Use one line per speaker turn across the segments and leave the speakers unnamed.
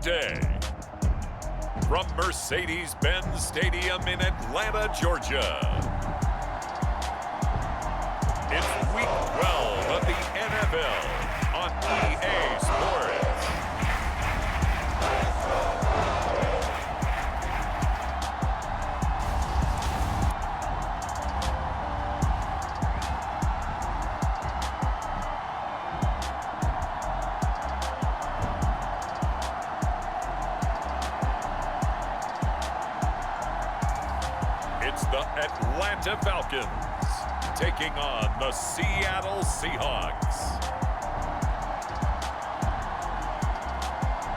day. From Mercedes-Benz Stadium in Atlanta, Georgia. It's Week 12 of the NFL on EA Sports. It's the Atlanta Falcons taking on the Seattle Seahawks.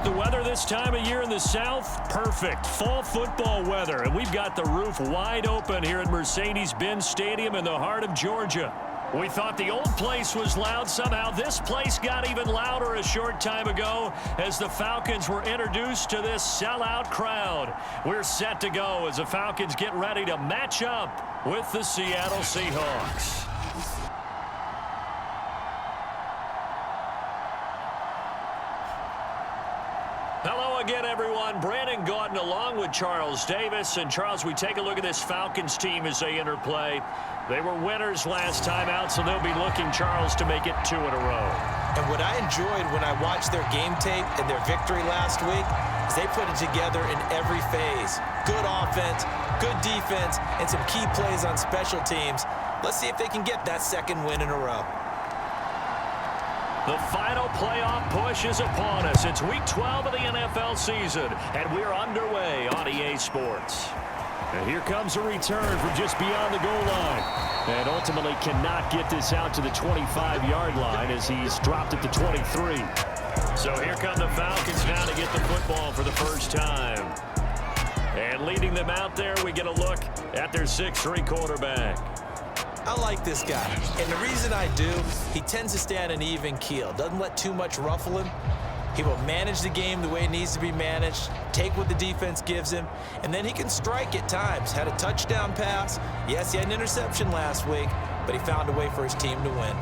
The weather this time of year in the South, perfect. Fall football weather, and we've got the roof wide open here at Mercedes-Benz Stadium in the heart of Georgia. We thought the old place was loud. Somehow this place got even louder a short time ago as the Falcons were introduced to this sellout crowd. We're set to go as the Falcons get ready to match up with the Seattle Seahawks. Hello again, everyone. Brandon Gautin along with Charles Davis. And, Charles, we take a look at this Falcons team as they interplay. They were winners last time out, so they'll be looking, Charles, to make it 2 in a row.
And what I enjoyed when I watched their game tape and their victory last week is they put it together in every phase. Good offense, good defense, and some key plays on special teams. Let's see if they can get that second win in a row.
The final playoff push is upon us. It's Week 12 of the NFL season, and we're underway on EA Sports. And here comes a return from just beyond the goal line. And ultimately cannot get this out to the 25-yard line as he's dropped it to 23. So here come the Falcons now to get the football for the first time. And leading them out there, we get a look at their 6'3" quarterback.
I like this guy, and the reason I do, he tends to stay on an even keel, doesn't let too much ruffle him. He will manage the game the way it needs to be managed, take what the defense gives him, and then he can strike at times. Had a touchdown pass. Yes, he had an interception last week, but he found a way for his team to win.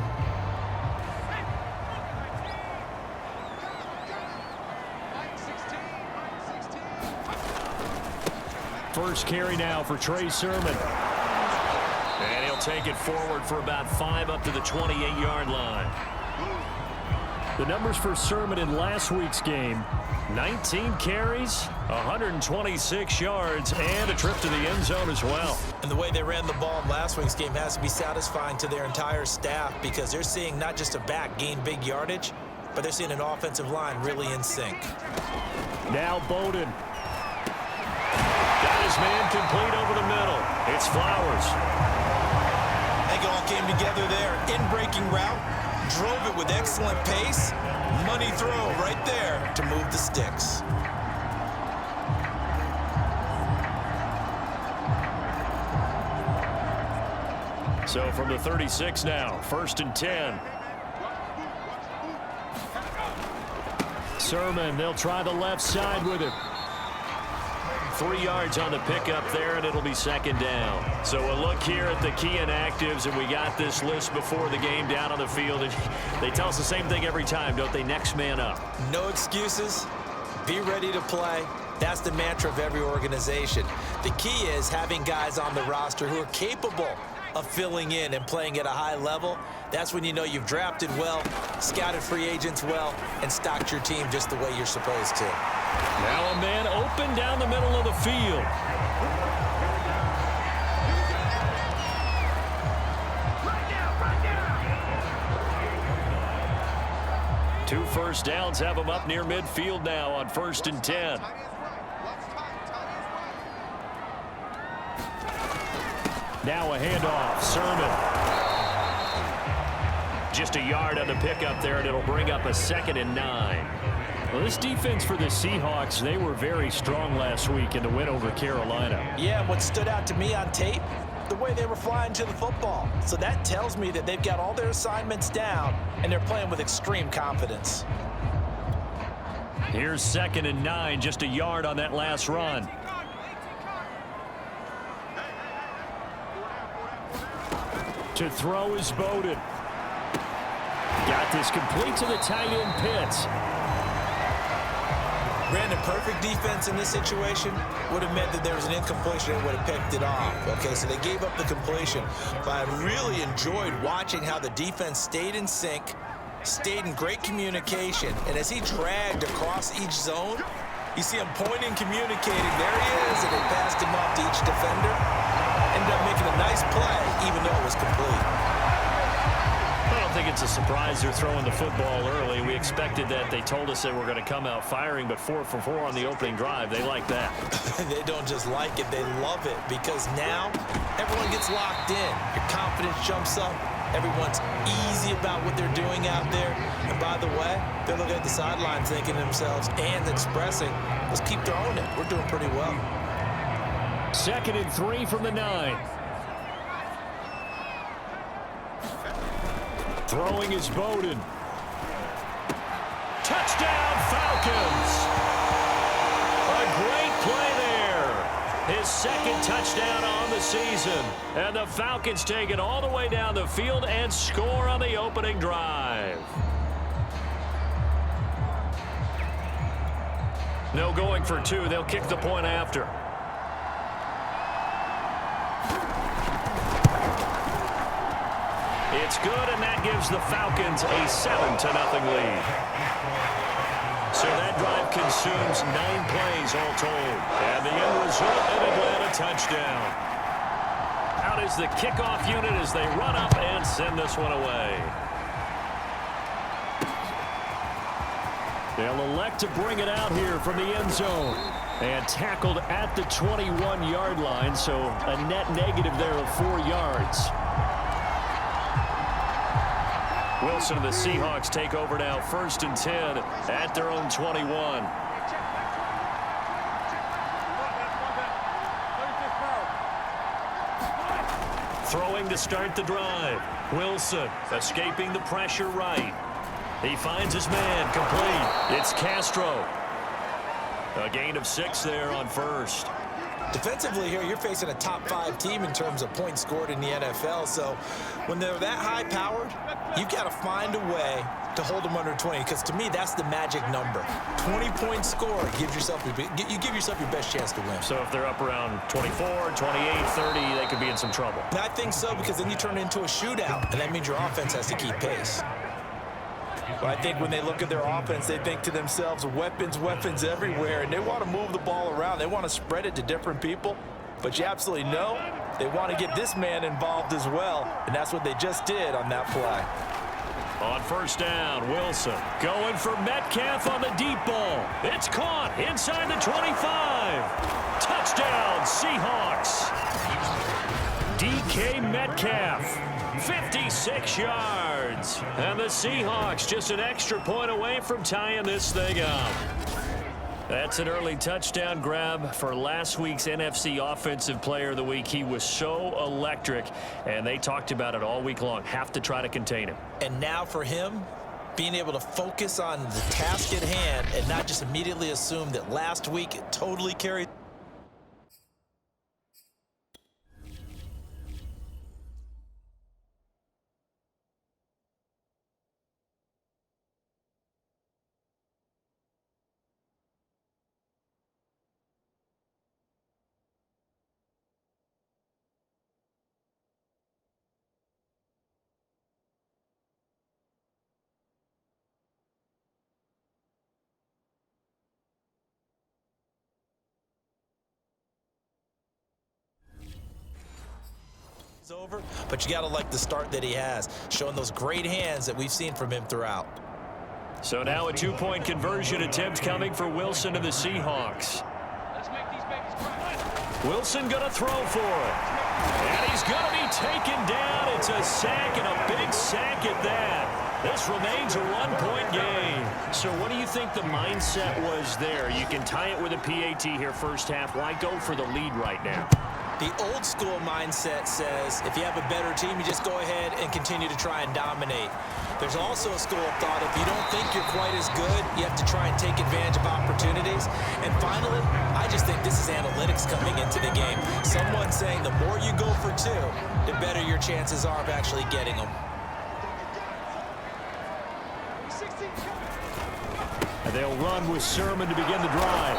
First carry now for Trey Sermon. And he'll take it forward for about 5 up to the 28-yard line. The numbers for Sermon in last week's game: 19 carries, 126 yards, and a trip to the end zone as well.
And the way they ran the ball in last week's game has to be satisfying to their entire staff because they're seeing not just a back gain big yardage, but they're seeing an offensive line really in sync.
Now Bowden. Got his man complete over the middle. It's Flowers.
I think it all came together there. In-breaking route. Drove it with excellent pace. Money throw right there to move the sticks.
So from the 36 now, 1st and 10. Sermon, they'll try the left side with it. 3 yards on the pickup there, and it'll be 2nd down. So a look here at the key inactives, and we got this list before the game down on the field. And they tell us the same thing every time, don't they? Next man up.
No excuses. Be ready to play. That's the mantra of every organization. The key is having guys on the roster who are capable of filling in and playing at a high level. That's when you know you've drafted well, scouted free agents well, and stocked your team just the way you're supposed to.
Now a man open down the middle of the field. Two first downs have him up near midfield now on 1st and 10. Now a handoff. Sermon. Just a yard on the pickup there, and it'll bring up a 2nd and 9. Well, this defense for the Seahawks, they were very strong last week in the win over Carolina.
Yeah, and what stood out to me on tape, the way they were flying to the football. So that tells me that they've got all their assignments down, and they're playing with extreme confidence.
Here's 2nd and 9, just a yard on that last run. To throw is Bowden. Got this complete to the tight end Pitts.
Brandon, perfect defense in this situation would have meant that there was an incompletion and would have picked it off. Okay, so they gave up the completion. But I really enjoyed watching how the defense stayed in sync, stayed in great communication, and as he dragged across each zone, you see him pointing, communicating. There he is, and they passed him off to each defender. Ended up making a nice play, even though it was complete.
I don't think it's a surprise they're throwing the football early. We expected that. They told us they were going to come out firing, but 4 for 4 on the opening drive. They like that.
They don't just like it, they love it, because now everyone gets locked in. Your confidence jumps up. Everyone's easy about what they're doing out there. And by the way, they're looking at the sideline thinking to themselves and expressing, let's keep throwing it. We're doing pretty well.
2nd and 3 from the 9. Throwing is Bowden. Touchdown, Falcons! A great play there. His 2nd touchdown on the season. And the Falcons take it all the way down the field and score on the opening drive. No going for 2. They'll kick the point after. It's good, and that gives the Falcons a 7-0 lead. So that drive consumes 9 plays all told. And the end result, an Atlanta touchdown. Out is the kickoff unit as they run up and send this one away. They'll elect to bring it out here from the end zone. And tackled at the 21-yard line, so a net negative there of 4 yards. Wilson and the Seahawks take over now, 1st and 10 at their own 21. Throwing to start the drive. Wilson escaping the pressure right. He finds his man, complete. It's Castro. A gain of 6 there on 1st.
Defensively here, you're facing a top 5 team in terms of points scored in the NFL. So when they're that high-powered, you've got to find a way to hold them under 20. Because to me, that's the magic number. 20-point score gives yourself you give yourself your best chance to win.
So if they're up around 24, 28, 30, they could be in some trouble.
And I think so, because then you turn it into a shootout, and that means your offense has to keep pace. But I think when they look at their offense, they think to themselves, weapons, weapons everywhere, and they want to move the ball around. They want to spread it to different people. But you absolutely know they want to get this man involved as well, and that's what they just did on that play.
On 1st down, Wilson going for Metcalf on the deep ball. It's caught inside the 25. Touchdown, Seahawks. DK Metcalf. 56 yards. And the Seahawks just an extra point away from tying this thing up. That's an early touchdown grab for last week's NFC Offensive Player of the Week. He was so electric, and they talked about it all week long. Have to try to contain him.
And now for him, being able to focus on the task at hand and not just immediately assume that last week it totally carried. Over, but you got to like the start that he has, showing those great hands that we've seen from him throughout.
So now a 2-point conversion attempt coming for Wilson and the Seahawks. Wilson going to throw for it. And he's going to be taken down. It's a sack, and a big sack at that. This remains a 1-point game. So what do you think the mindset was there? You can tie it with a PAT here first half. Why go for the lead right now?
The old school mindset says if you have a better team, you just go ahead and continue to try and dominate. There's also a school of thought, if you don't think you're quite as good, you have to try and take advantage of opportunities. And finally, I just think this is analytics coming into the game. Someone saying the more you go for 2, the better your chances are of actually getting them.
And they'll run with Sermon to begin the drive.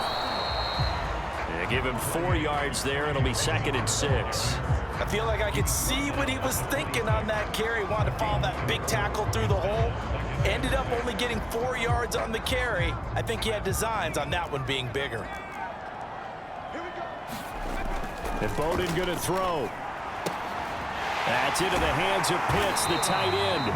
They give him 4 yards there. It'll be 2nd and 6.
I feel like I could see what he was thinking on that carry. Wanted to follow that big tackle through the hole. Ended up only getting 4 yards on the carry. I think he had designs on that one being bigger.
And Bowden going to throw. That's into the hands of Pitts, the tight end.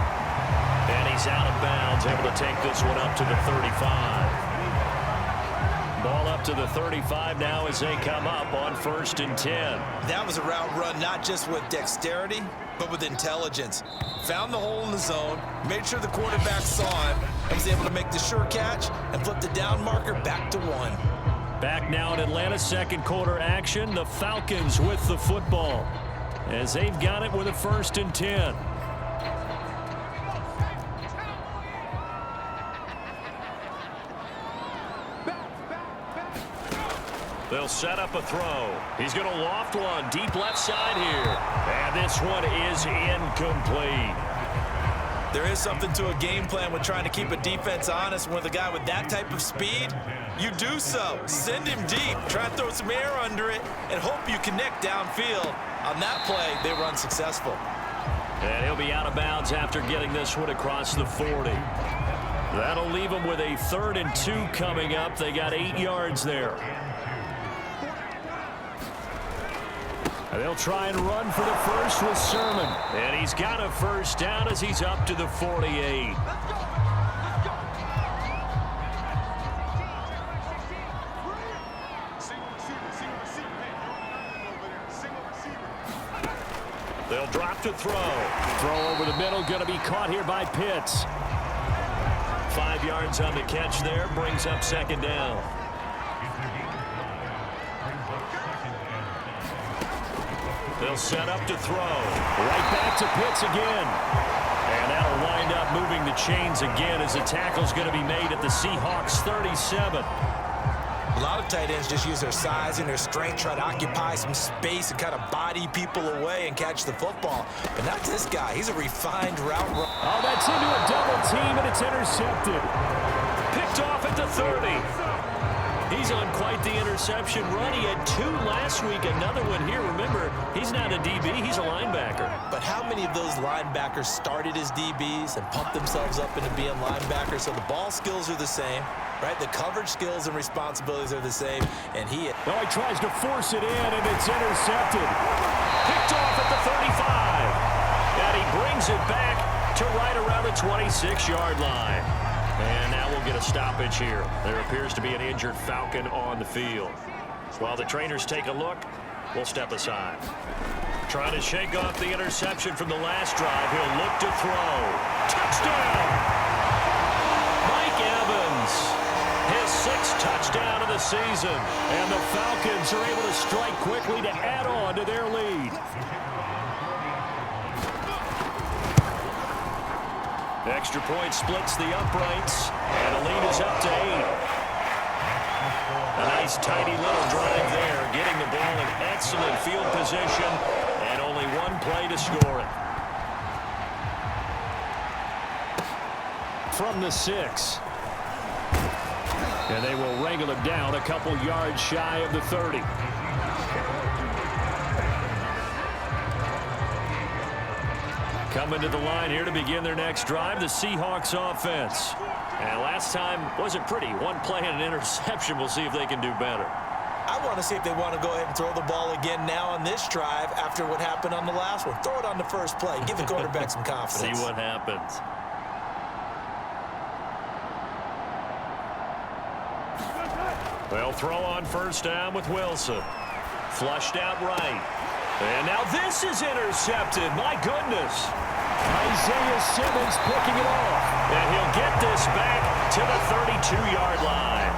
And he's out of bounds, able to take this one up to the 35. Ball up to the 35 now as they come up on 1st and 10.
That was a route run not just with dexterity, but with intelligence. Found the hole in the zone, made sure the quarterback saw him, and was able to make the sure catch and flip the down marker back to 1.
Back now in Atlanta's 2nd quarter action. The Falcons with the football as they've got it with a 1st and 10. They'll set up a throw. He's going to loft one deep left side here. And this one is incomplete.
There is something to a game plan with trying to keep a defense honest. With a guy with that type of speed, you do so. Send him deep. Try to throw some air under it and hope you connect downfield. On that play, they were unsuccessful.
And he'll be out of bounds after getting this one across the 40. That'll leave them with a 3rd and 2 coming up. They got 8 yards there. And they'll try and run for the first with Sermon. And he's got a 1st down as he's up to the 48. They'll drop to throw. Throw over the middle, going to be caught here by Pitts. 5 yards on the catch there, brings up 2nd down. They'll set up to throw. Right back to Pitts again. And that'll wind up moving the chains again as the tackle's going to be made at the Seahawks 37.
A lot of tight ends just use their size and their strength, try to occupy some space and kind of body people away and catch the football. But not this guy. He's a refined route runner.
Oh, that's into a double team, and it's intercepted. Picked off at the 30. He's on quite the interception run. He had 2 last week, another one here. Remember, he's not a DB, he's a linebacker.
But how many of those linebackers started as DBs and pumped themselves up into being linebackers? So the ball skills are the same, right? The coverage skills and responsibilities are the same. And he
tries to force it in, and it's intercepted. Picked off at the 35. And he brings it back to right around the 26-yard line. And now we'll get a stoppage here. There appears to be an injured Falcon on the field. While the trainers take a look, we'll step aside. Trying to shake off the interception from the last drive. He'll look to throw. Touchdown! Mike Evans, his 6th touchdown of the season. And the Falcons are able to strike quickly to add on to their lead. Extra point splits the uprights, and the lead is up to 8. A nice tidy little drive there, getting the ball in excellent field position, and only 1 play to score it. From the 6. And they will wrangle it down a couple yards shy of the 30. Coming to the line here to begin their next drive, the Seahawks offense. And last time wasn't pretty. 1 play and an interception. We'll see if they can do better.
I want to see if they want to go ahead and throw the ball again now on this drive after what happened on the last one. Throw it on the first play. Give the quarterback some confidence.
See what happens. They'll throw on 1st down with Wilson. Flushed out right. And now this is intercepted. My goodness. Isaiah Simmons picking it off. And he'll get this back to the 32-yard line.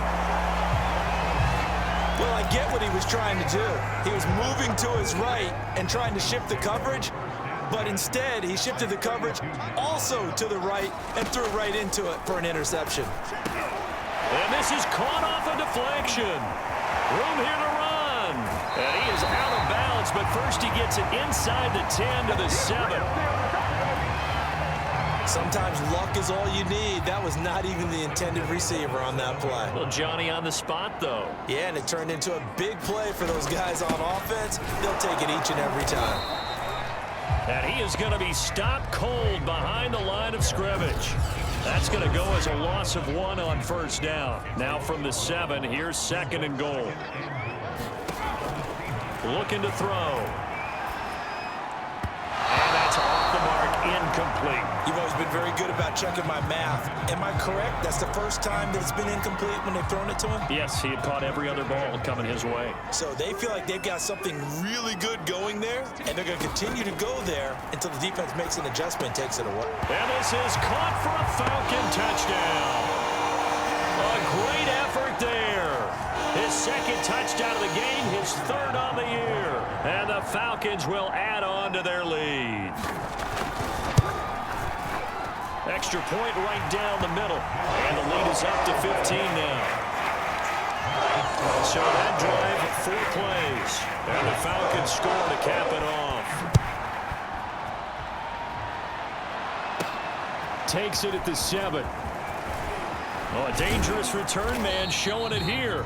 Well, I get what he was trying to do. He was moving to his right and trying to shift the coverage, but instead he shifted the coverage also to the right and threw right into it for an interception.
And this is caught off a deflection. Room here to run. And he is out of bounds, but first he gets it inside the 10 to the 7.
Sometimes luck is all you need. That was not even the intended receiver on that play.
Well, Johnny on the spot, though.
Yeah, and it turned into a big play for those guys on offense. They'll take it each and every time.
And he is going to be stopped cold behind the line of scrimmage. That's going to go as a loss of 1 on first down. Now from the 7, here's 2nd and goal. Looking to throw. And that's off the mark, incomplete.
You've always been very good about checking my math. Am I correct? That's the first time that it's been incomplete when they've thrown it to him?
Yes, he had caught every other ball coming his way.
So they feel like they've got something really good going there, and they're going to continue to go there until the defense makes an adjustment and takes it away.
And this is caught for a Falcon touchdown. A great effort there. His 2nd touchdown of the game, his 3rd on the year. And the Falcons will add on to their lead. Extra point right down the middle. And the lead is up to 15 now. So that drive, 4 plays. And the Falcons score to cap it off. Takes it at the 7. Oh, a dangerous return man showing it here.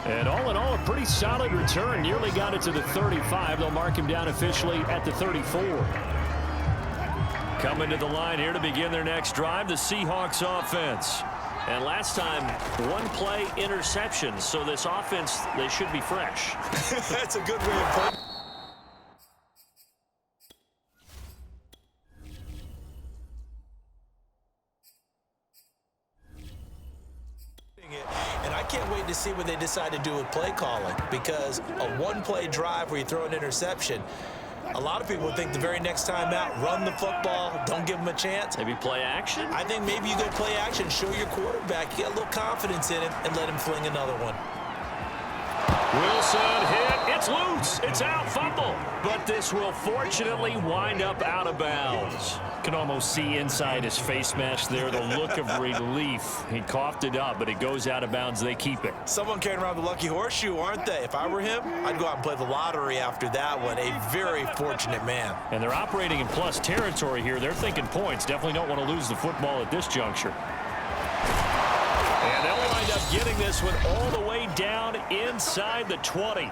And all in all, a pretty solid return. Nearly got it to the 35. They'll mark him down officially at the 34. Coming to the line here to begin their next drive, the Seahawks offense. And last time, 1 play interception. So this offense, they should be fresh.
That's a good way of putting it. And I can't wait to see what they decide to do with play calling, because a 1-play drive where you throw an interception, a lot of people would think the very next time out, run the football, don't give them a chance.
Maybe play action?
I think maybe you go play action, show your quarterback, you get a little confidence in him, and let him fling another one.
Wilson hit. It's loose. It's out. Fumble. But this will fortunately wind up out of bounds. Can almost see inside his face mask there the look of relief. He coughed it up, but it goes out of bounds. They keep it.
Someone carrying around the lucky horseshoe, aren't they? If I were him, I'd go out and play the lottery after that one. A very fortunate man.
And they're operating in plus territory here. They're thinking points. Definitely don't want to lose the football at this juncture. And they'll wind up getting this one all the way down inside the 20.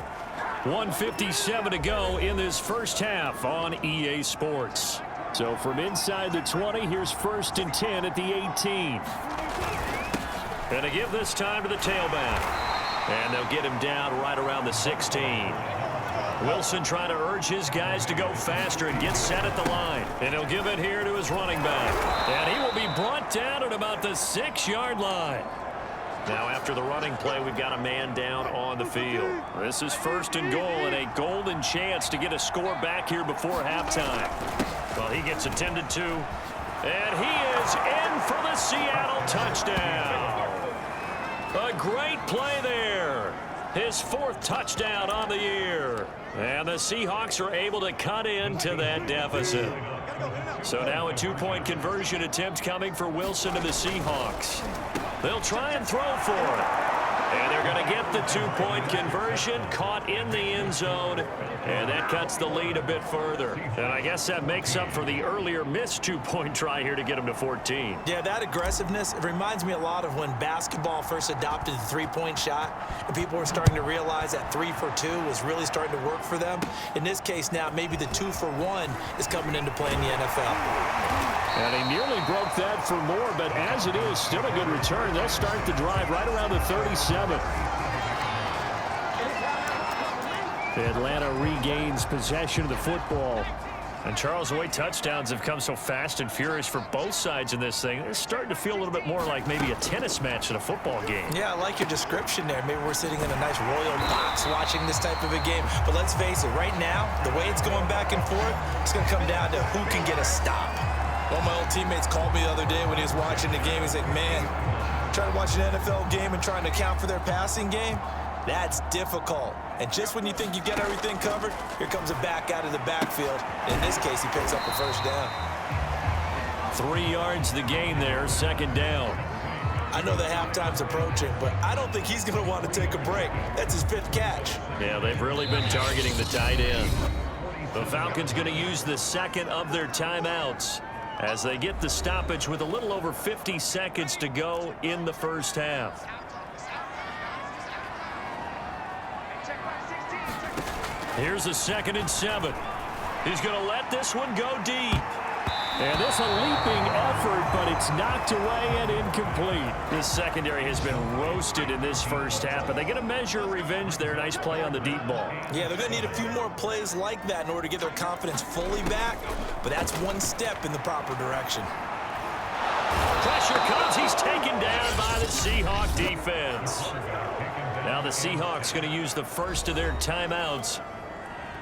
1:57 to go in this first half on EA Sports. So from inside the 20, here's 1st and 10 at the 18. And to give this time to the tailback. And they'll get him down right around the 16. Wilson trying to urge his guys to go faster and get set at the line. And he'll give it here to his running back. And he will be brought down at about the 6-yard line. Now after the running play, we've got a man down on the field. This is 1st and goal and a golden chance to get a score back here before halftime. Well, he gets attended to. And he is in for the Seattle touchdown. A great play there. His 4th touchdown on the year. And the Seahawks are able to cut into that deficit. So now a 2-point conversion attempt coming for Wilson and the Seahawks. They'll try and throw for it. And they're going to get the 2-point conversion, caught in the end zone, and that cuts the lead a bit further. And I guess that makes up for the earlier missed 2-point try here to get them to 14.
Yeah, that aggressiveness, it reminds me a lot of when basketball first adopted the 3-point shot, and people were starting to realize that 3 for 2 was really starting to work for them. In this case now, maybe the 2 for 1 is coming into play in the NFL.
And he nearly broke that for more, but as it is, still a good return. They'll start the drive right around the 37. Atlanta regains possession of the football. And Charles, the way touchdowns have come so fast and furious for both sides in this thing, they're starting to feel a little bit more like maybe a tennis match than a football game.
Yeah, I like your description there. Maybe we're sitting in a nice royal box watching this type of a game. But let's face it, right now, the way it's going back and forth, it's going to come down to who can get a stop. One of my old teammates called me the other day when he was watching the game. He's like, man, trying to watch an NFL game and trying to account for their passing game, that's difficult. And just when you think you get everything covered, here comes a back out of the backfield. In this case, he picks up a first down.
3 yards the gain there, 2nd down.
I know that halftime's approaching, but I don't think he's going to want to take a break. That's his 5th catch.
Yeah, they've really been targeting the tight end. The Falcons going to use the 2nd of their timeouts. as they get the stoppage with a little over 50 seconds to go in the first half. Here's a 2nd and 7. He's going to let this one go deep.
And this a leaping effort, but it's knocked away and incomplete.
This secondary has been roasted in this first half, but they get a measure of revenge there. Nice play on the deep ball.
Yeah, they're going to need a few more plays like that in order to get their confidence fully back, but that's one step in the proper direction.
Pressure comes. He's taken down by the Seahawk defense. Now the Seahawks going to use the first of their timeouts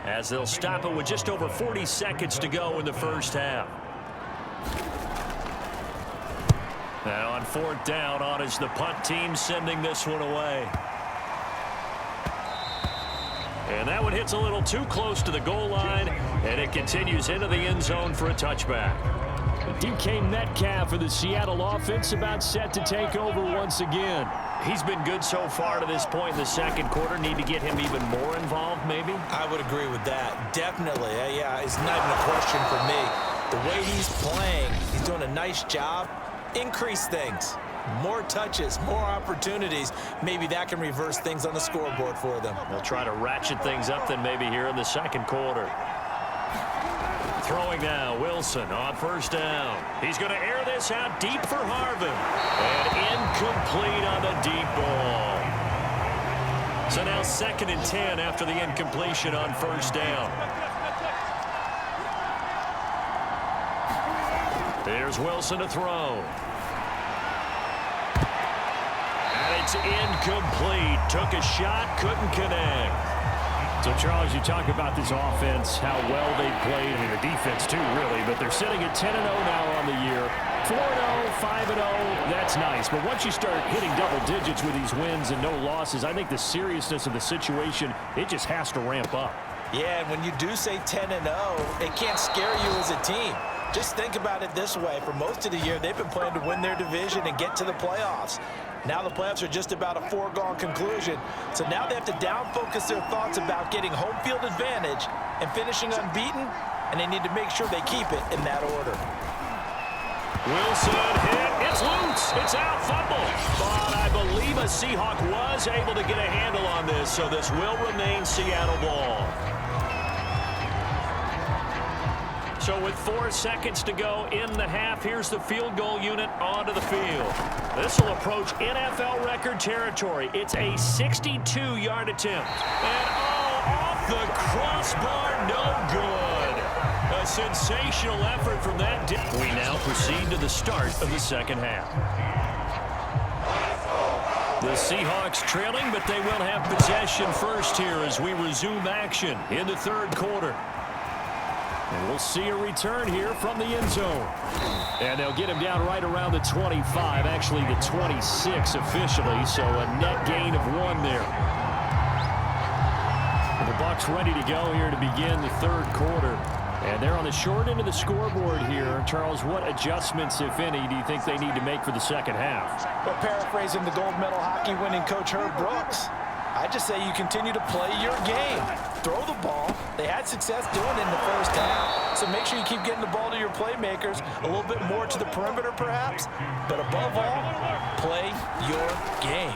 as they'll stop it with just over 40 seconds to go in the first half. Now on 4th down, on is the punt team sending this one away. And that one hits a little too close to the goal line, and it continues into the end zone for a touchback.
DK Metcalf for the Seattle offense about set to take over once again.
He's been good so far to this point in the second quarter. Need to get him even more involved, maybe?
I would agree with that. Definitely. Yeah, it's not even a question for me. The way he's playing, he's doing a nice job. Increase things. More touches, more opportunities. Maybe that can reverse things on the scoreboard for them.
They'll try to ratchet things up then maybe here in the second quarter. Throwing now, Wilson on 1st down. He's going to air this out deep for Harvin. And incomplete on the deep ball. So now 2nd and 10 after the incompletion on 1st down. Here's Wilson to throw. And it's incomplete. Took a shot, couldn't connect.
So, Charles, you talk about this offense, how well they played. I mean, the defense, too, really. But they're sitting at 10-0 now on the year. 4-0, 5-0, that's nice. But once you start hitting double digits with these wins and no losses, I think the seriousness of the situation, it just has to ramp up.
Yeah, and when you do say 10-0, it can't scare you as a team. Just think about it this way. For most of the year, they've been playing to win their division and get to the playoffs. Now the playoffs are just about a foregone conclusion. So now they have to down-focus their thoughts about getting home field advantage and finishing unbeaten, and they need to make sure they keep it in that order.
Wilson hit. It's loose. It's out. Fumble. But I believe a Seahawk was able to get a handle on this, so this will remain Seattle ball. So with 4 seconds to go in the half, here's the field goal unit onto the field. This will approach NFL record territory. It's a 62-yard attempt. And off the crossbar, no good. A sensational effort from that. We now proceed to the start of the second half. The Seahawks trailing, but they will have possession first here as we resume action in the 3rd quarter. And we'll see a return here from the end zone. And they'll get him down right around the 25, actually the 26 officially, so a net gain of 1 there. And the Bucs ready to go here to begin the 3rd quarter. And they're on the short end of the scoreboard here. Charles, what adjustments, if any, do you think they need to make for the second half?
Well, paraphrasing the gold medal hockey winning coach Herb Brooks, I just say you continue to play your game. Throw the ball. They had success doing it in the first half. So make sure you keep getting the ball to your playmakers, a little bit more to the perimeter perhaps. But above all, play your game.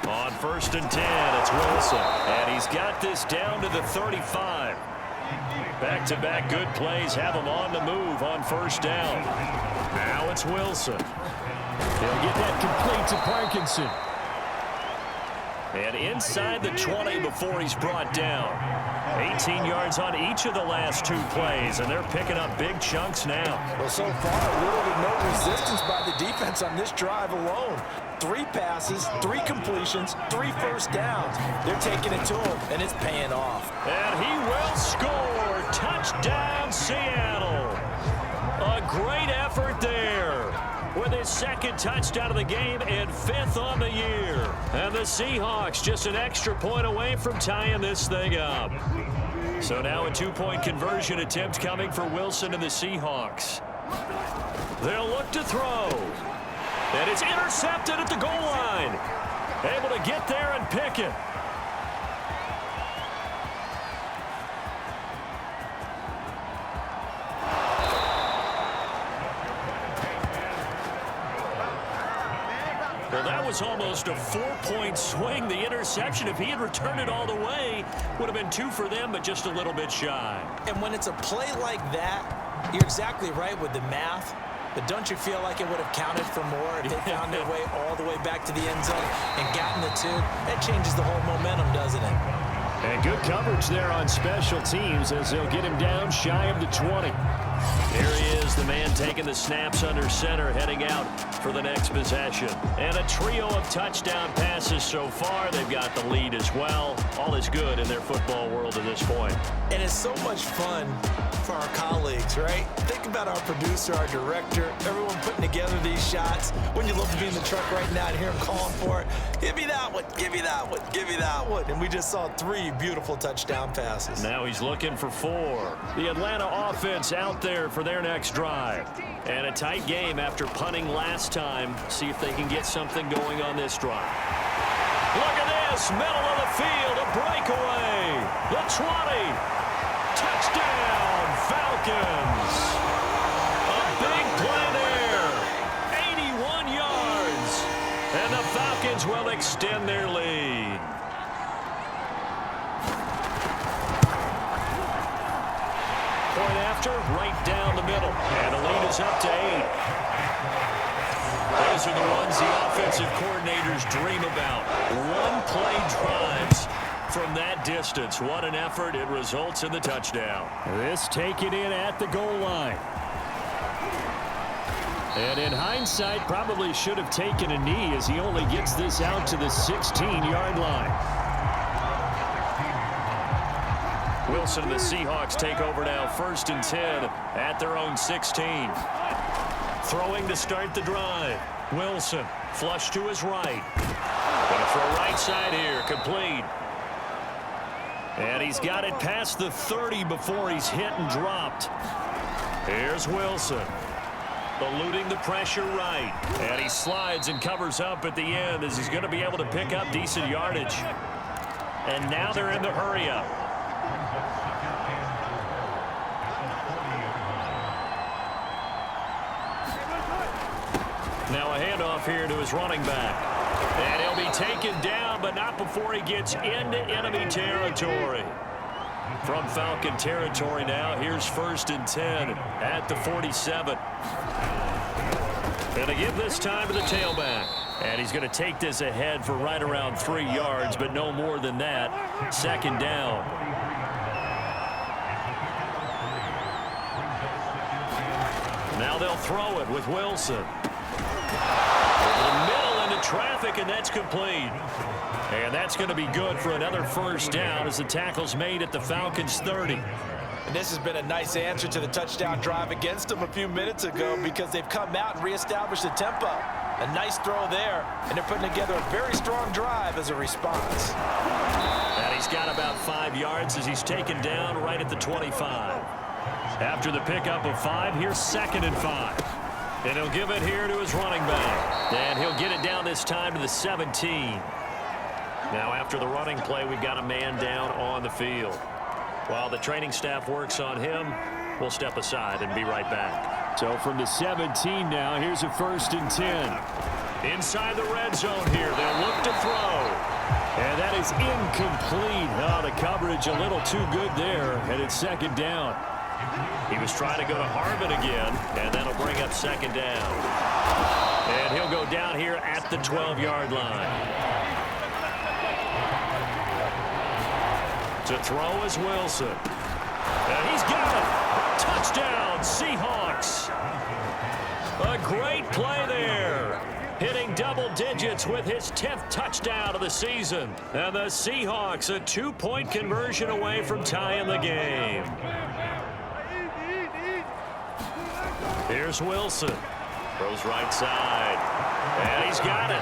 On 1st and 10, it's Wilson. And he's got this down to the 35. Back-to-back good plays have him on the move on 1st down. Now it's Wilson.
They'll get that complete to Parkinson.
And inside the 20 before he's brought down. 18 yards on each of the last 2 plays, and they're picking up big chunks now.
Well, so far, little to no resistance by the defense on this drive alone. 3 passes, 3 completions, 3 first downs. They're taking it to him, and it's paying off.
And he will score. Touchdown, Seattle. A great effort there with his 2nd touchdown of the game and 5th on the year. And the Seahawks just an extra point away from tying this thing up. So now a 2-point conversion attempt coming for Wilson and the Seahawks. They'll look to throw. And it's intercepted at the goal line. Able to get there and pick it. Well, that was almost a 4-point swing. The interception, if he had returned it all the way, would have been 2 for them, but just a little bit shy.
And when it's a play like that, you're exactly right with the math. But don't you feel like it would have counted for more if they found their way all the way back to the end zone and gotten the 2? That changes the whole momentum, doesn't it?
And good coverage there on special teams as they'll get him down shy of the 20.
There he is, the man taking the snaps under center, heading out for the next possession. And a trio of touchdown passes so far. They've got the lead as well. All is good in their football world at this point.
And it's so much fun for our colleagues, right? Think about our producer, our director, everyone putting together these shots. Wouldn't you love to be in the truck right now and hear him calling for it? Give me that one, give me that one, give me that one. And we just saw 3 beautiful touchdown passes.
Now he's looking for 4. The Atlanta offense out there for their next drive. And a tight game after punting last time. See if they can get something going on this drive. Look at this, middle of the field, a breakaway. The 20. Touchdown, Falcons. A big play there. 81 yards. And the Falcons will extend their lead. Point after, right down the middle. And the lead is up to 8. Those are the ones the offensive coordinators dream about. One-play drives from that distance. What an effort. It results in the touchdown.
This taken in at the goal line. And in hindsight, probably should have taken a knee as he only gets this out to the 16-yard line.
Wilson and the Seahawks take over now, 1st and 10 at their own 16. Throwing to start the drive. Wilson, flush to his right. Gonna throw right side here, complete. And he's got it past the 30 before he's hit and dropped. Here's Wilson. Eluding the pressure right. And he slides and covers up at the end as he's going to be able to pick up decent yardage. And now they're in the hurry-up. Now a handoff here to his running back. And he'll be taken down, but not before he gets into enemy territory. From Falcon territory now, here's 1st and 10 at the 47. And a give this time to the tailback. And he's going to take this ahead for right around 3 yards, but no more than that. 2nd down. Now they'll throw it with Wilson. Over the middle into traffic, and that's complete. And that's going to be good for another 1st down as the tackle's made at the Falcons' 30.
And this has been a nice answer to the touchdown drive against them a few minutes ago because they've come out and reestablished the tempo. A nice throw there, and they're putting together a very strong drive as a response.
And he's got about 5 yards as he's taken down right at the 25. After the pickup of 5, here's 2nd and 5. And he'll give it here to his running back. And he'll get it down this time to the 17. Now after the running play, we've got a man down on the field. While the training staff works on him, we'll step aside and be right back.
So from the 17 now, here's a 1st and 10.
Inside the red zone here, they'll look to throw.
And that is incomplete. Oh, the coverage a little too good there, and it's 2nd down.
He was trying to go to Harmon again, and that'll bring up 2nd down. And he'll go down here at the 12-yard line. To throw is Wilson. And he's got it. Touchdown, Seahawks. A great play there. Hitting double digits with his 10th touchdown of the season. And the Seahawks a 2-point conversion away from tying the game. Here's Wilson. Throws right side. And he's got it.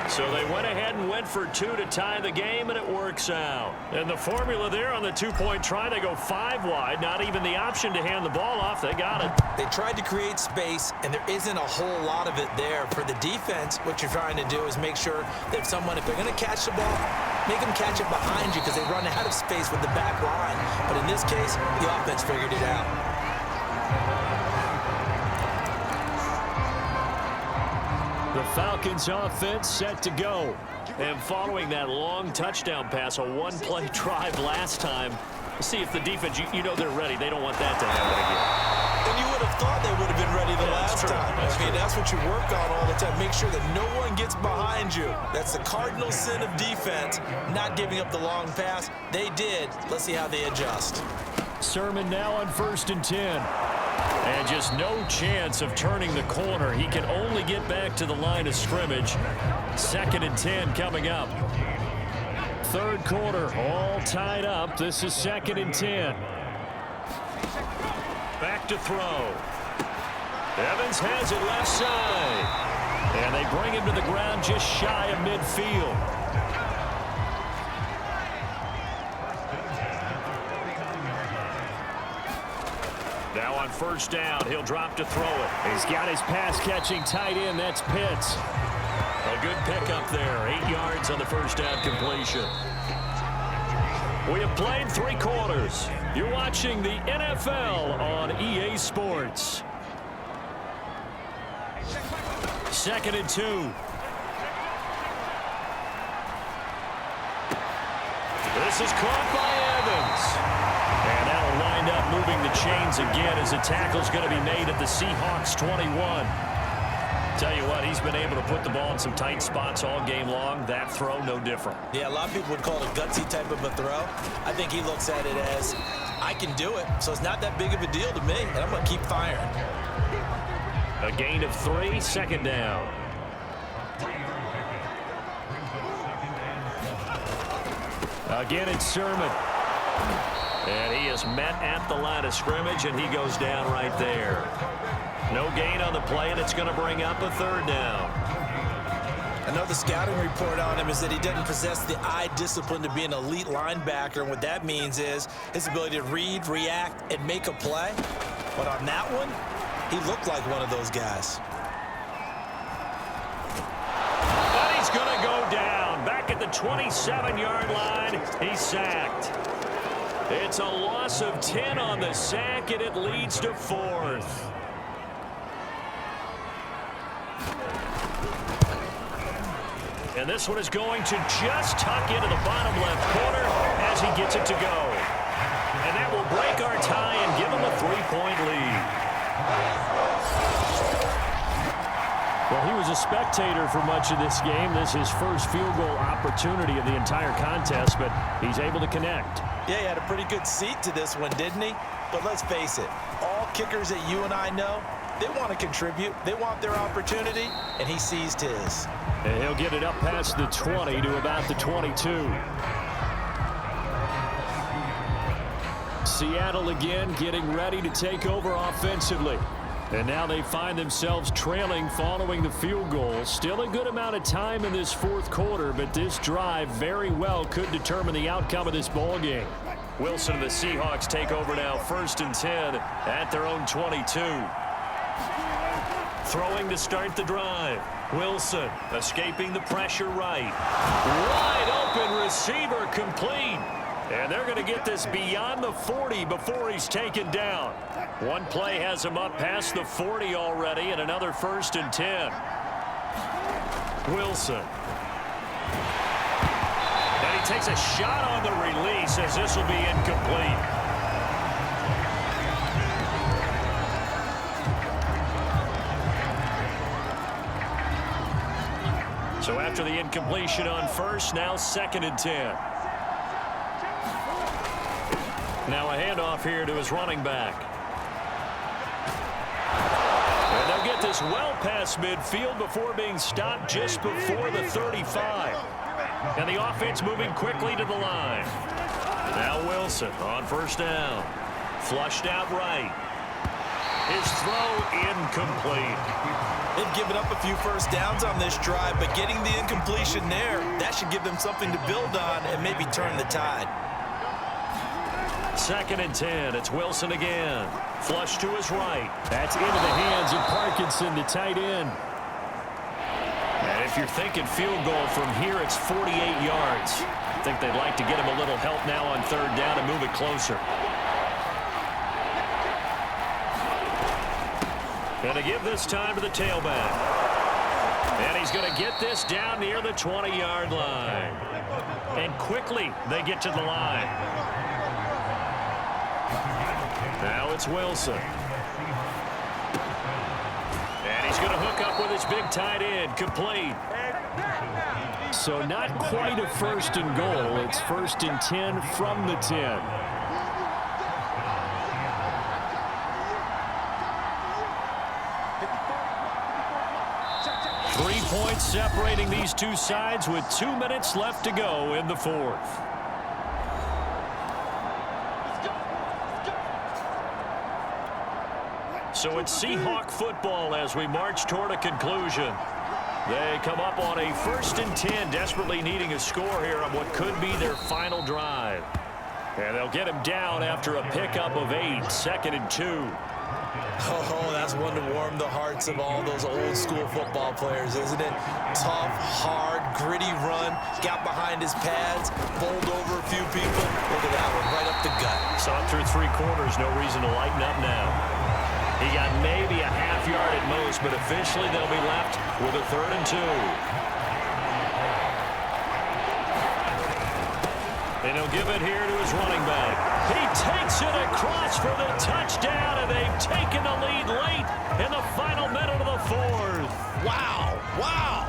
So they went ahead and went for 2 to tie the game, and it works out. And the formula there on the 2-point try, they go 5 wide. Not even the option to hand the ball off. They got it.
They tried to create space, and there isn't a whole lot of it there. For the defense, what you're trying to do is make sure that if they're going to catch the ball, make them catch it behind you because they run out of space with the back line. But in this case, the offense figured it out.
The The Falcons offense set to go. And following that long touchdown pass, a one-play drive last time, let's see if the defense, you know they're ready. They don't want that to happen again.
And you would have thought they would have been ready the last time. That's what you work on all the time. Make sure that no one gets behind you. That's the cardinal sin of defense, not giving up the long pass. They did. Let's see how they adjust.
Sermon now on 1st and 10. And just no chance of turning the corner. He can only get back to the line of scrimmage. 2nd and 10 coming up. Third quarter, all tied up. This is 2nd and 10. Back to throw. Evans has it left side. And they bring him to the ground just shy of midfield. Now on 1st down, he'll drop to throw it. He's got his pass-catching tight end. That's Pitts. A good pickup there. 8 yards on the 1st down completion. We have played 3 quarters. You're watching the NFL on EA Sports. 2nd and 2. This is caught by Evans. And that'll wind up moving the chains again as the tackle's going to be made at the Seahawks 21. Tell you what, he's been able to put the ball in some tight spots all game long. That throw, no different.
Yeah, a lot of people would call it a gutsy type of a throw. I think he looks at it as, I can do it, so it's not that big of a deal to me, and I'm going to keep firing.
A gain of 3, 2nd down. Again, it's Sermon. And he is met at the line of scrimmage, and he goes down right there. No gain on the play, and it's going to bring up a 3rd down.
Another scouting report on him is that he doesn't possess the eye discipline to be an elite linebacker, and what that means is his ability to read, react, and make a play. But on that one, he looked like one of those guys.
But he's going to go down. Back at the 27-yard line, he's sacked. It's a loss of 10 on the sack, and it leads to 4th. And this one is going to just tuck into the bottom left corner as he gets it to go. And that will break our tie and give him a 3-point lead. Well, he was a spectator for much of this game. This is his first field goal opportunity of the entire contest, but he's able to connect.
Yeah, he had a pretty good seat to this one, didn't he? But let's face it, all kickers that you and I know, they want to contribute. They want their opportunity, and he seized his.
And he'll get it up past the 20 to about the 22. Seattle again getting ready to take over offensively. And now they find themselves trailing following the field goal. Still a good amount of time in this 4th quarter, but this drive very well could determine the outcome of this ball game. Wilson and the Seahawks take over now, 1st and 10 at their own 22. Throwing to start the drive. Wilson escaping the pressure right. Wide open receiver complete. And they're going to get this beyond the 40 before he's taken down. One play has him up past the 40 already, and another 1st and 10. Wilson. And he takes a shot on the release as this will be incomplete. So after the incompletion on 1st, now 2nd and 10. Now a handoff here to his running back. And they'll get this well past midfield before being stopped just before the 35. And the offense moving quickly to the line. Now Wilson on 1st down. Flushed out right. His throw incomplete.
They've given up a few 1st downs on this drive, but getting the incompletion there, that should give them something to build on and maybe turn the tide.
2nd and 10. It's Wilson again. Flush to his right. That's into the hands of Parkinson, the tight end. And if you're thinking field goal from here, it's 48 yards. I think they'd like to get him a little help now on 3rd down and move it closer. And to give this time to the tailback. And he's going to get this down near the 20-yard line. And quickly they get to the line. Now it's Wilson. And he's going to hook up with his big tight end. Complete.
So not quite a first and goal. It's 1st and 10 from the 10.
Points separating these two sides with 2 minutes left to go in the fourth. So it's Seahawk football as we march toward a conclusion. They come up on a 1st and 10, desperately needing a score here on what could be their final drive. And they'll get him down after a pickup of 8, 2nd and 2.
Oh, that's one to warm the hearts of all those old school football players, isn't it? Tough, hard, gritty run, got behind his pads, bowled over a few people. Look at that one, right up the gut.
Saw it through 3 quarters, no reason to lighten up now. He got maybe a half yard at most, but officially they'll be left with a 3rd and 2. And he'll give it here to his running back. He takes it across for the touchdown, and they've taken the lead late in the final minute of the fourth.
Wow, wow,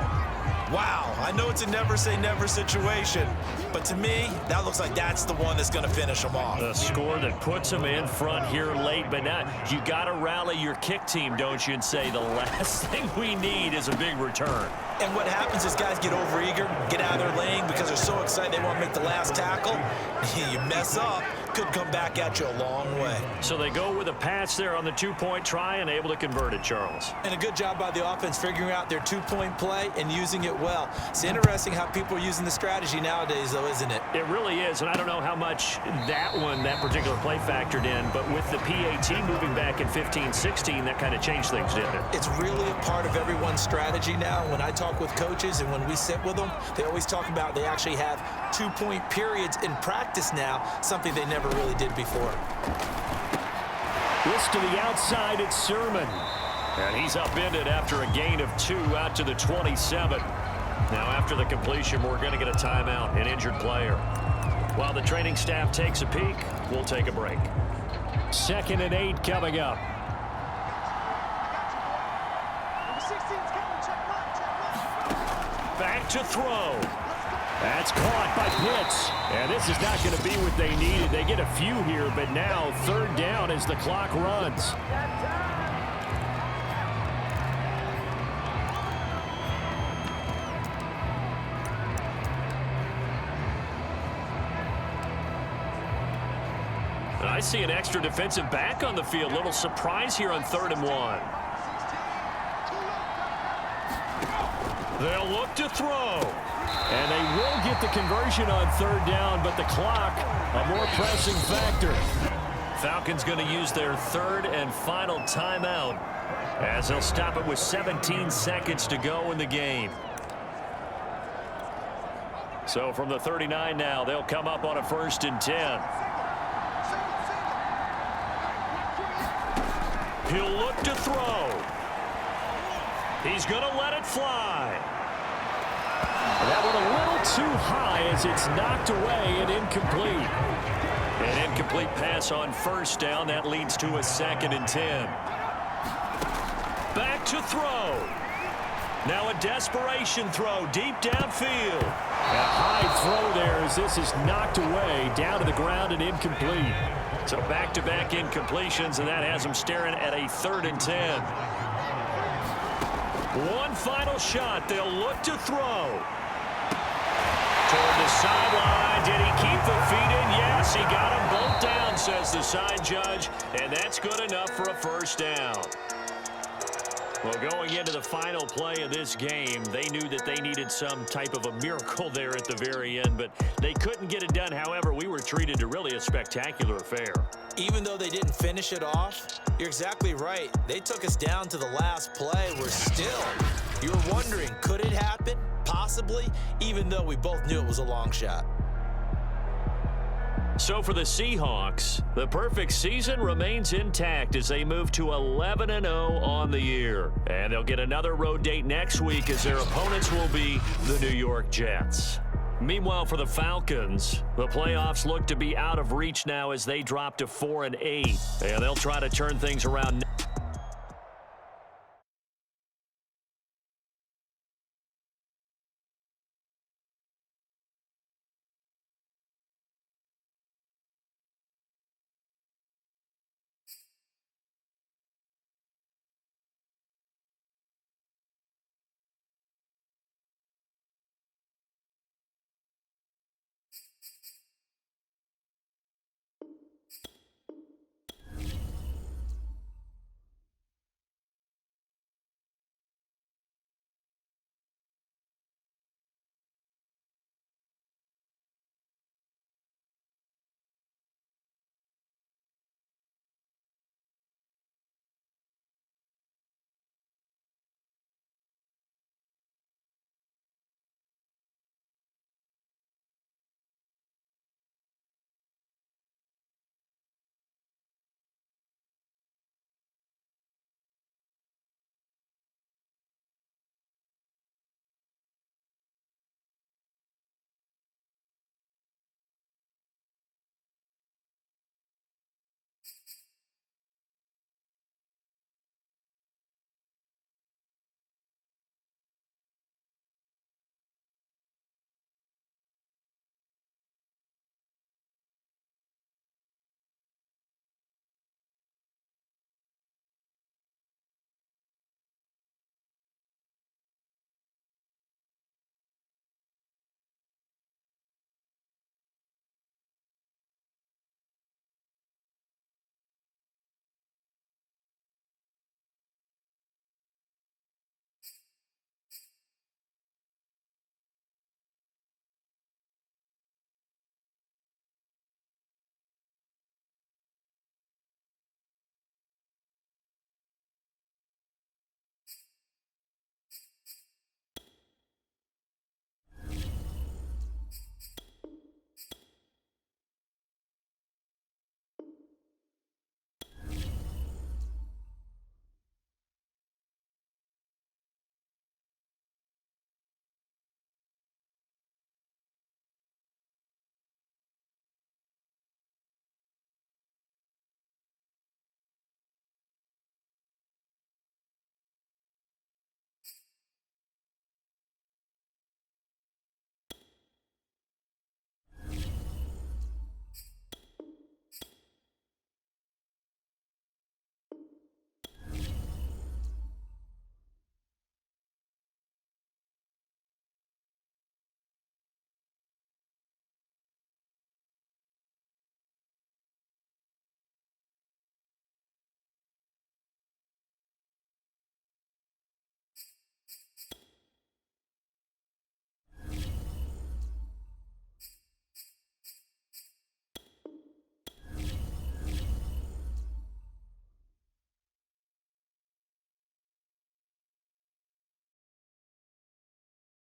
wow. I know it's a never say never situation, but to me, that looks like that's the one that's going to finish them off.
The score that puts them in front here late, but now you got to rally your kick team, don't you, and say the last thing we need is a big return.
And what happens is guys get overeager, get out of their lane because they're so excited they want to make the last tackle. You mess up, could come back at you a long way.
So they go with a pass there on the 2-point try and able to convert it, Charles.
And a good job by the offense figuring out their 2-point play and using it well. It's interesting how people are using the strategy nowadays, though, isn't it?
It really is, and I don't know how much that particular play factored in, but with the PAT moving back in 15-16, that kind of changed things, didn't it?
It's really a part of everyone's strategy now. When I talk with coaches and when we sit with them, they always talk about they actually have 2-point periods in practice now, something they never really did before.
This to the outside, it's Sermon.
And he's upended after a gain of 2 out to the 27. Now after the completion, we're going to get a timeout, an injured player. While the training staff takes a peek, we'll take a break.
2nd and 8 coming up.
Back to throw.
That's caught by Pitts. And this is not going to be what they needed. They get a few here, but now 3rd down as the clock runs.
I see an extra defensive back on the field. Little surprise here on 3rd and 1. They'll look to throw.
And they will get the conversion on 3rd down, but the clock, a more pressing factor.
Falcons going to use their 3rd and final timeout as they'll stop it with 17 seconds to go in the game. So from the 39 now, they'll come up on a 1st and 10. He'll look to throw. He's going to let it fly.
That one a little too high as it's knocked away and incomplete.
An incomplete pass on 1st down. That leads to a 2nd and 10. Back to throw. Now a desperation throw deep downfield.
A high throw there as this is knocked away down to the ground and incomplete.
So back-to-back incompletions, and that has them staring at a 3rd and 10. One final shot. They'll look to throw. Toward the sideline. Did he keep the feet in? Yes, he got them both down, says the side judge, and that's good enough for a 1st down. Well, going into the final play of this game, they knew that they needed some type of a miracle there at the very end, but they couldn't get it done. However, we were treated to really a spectacular affair.
Even though they didn't finish it off, you're exactly right. They took us down to the last play. We're still, you're wondering, could it happen? Possibly, even though we both knew it was a long shot.
So for the Seahawks, the perfect season remains intact as they move to 11-0 on the year. And they'll get another road date next week as their opponents will be the New York Jets. Meanwhile, for the Falcons, the playoffs look to be out of reach now as they drop to 4-8. And they'll try to turn things around.